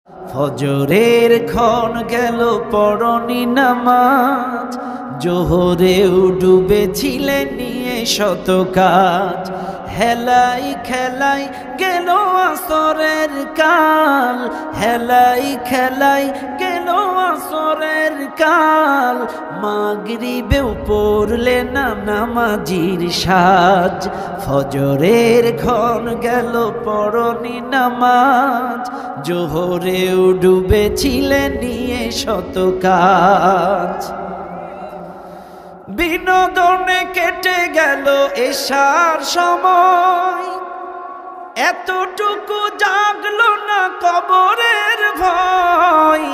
ফজরের ক্ষণ গেল পড়নি নামাজ, জোহরেও ডুবেছিলে নিয়ে শত কাজ। হেলাই খেলাই গেল আসরের কাল, হেলাই খেলাই গেল আসরের কাল। মাগরিবেও পড়লে না নামাজির সাজ। ফজরের ক্ষণ গেল পড়নি নামাজ, জোহরেও ডুবেছিলে নিয়ে শত কাজ। বিনোদনে কেটে গেল এশার সময়, এতটুকু জাগলো না কবরের ভয়।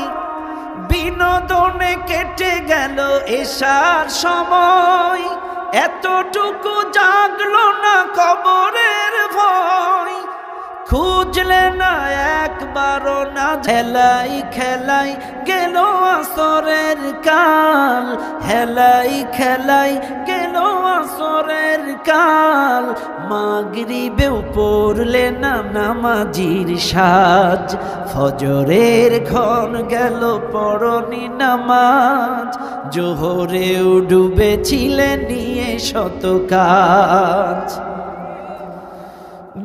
বিনোদনে কেটে গেল এশার সময়, এতটুকু জাগলো না কবরের ভয়। খুঁজলে না একবারও না, হেলাই খেলাই গেল আসরের কাল, হেলাই খেলাই গেল আসরের কাল। মাগরিবেও পড়লে না নামাজির সাজ। ফজরের ক্ষণ গেল পড়নি নামাজ, জোহরেও ডুবেছিলে নিয়ে শত কাজ।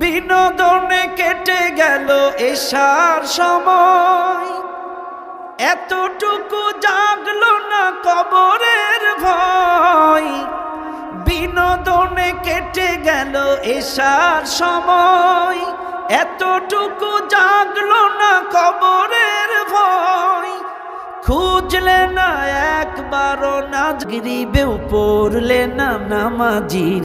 বিনোদনে কেটে গেল এশার সময়, এতটুকু জাগলো না কবরের ভয়। বিনোদনে কেটে গেল এশার সময়, এতটুকু জাগলো না কবরের ভয়। খুঁজলে না একবারও না, মাগরিবেও পড়লে না নামাজির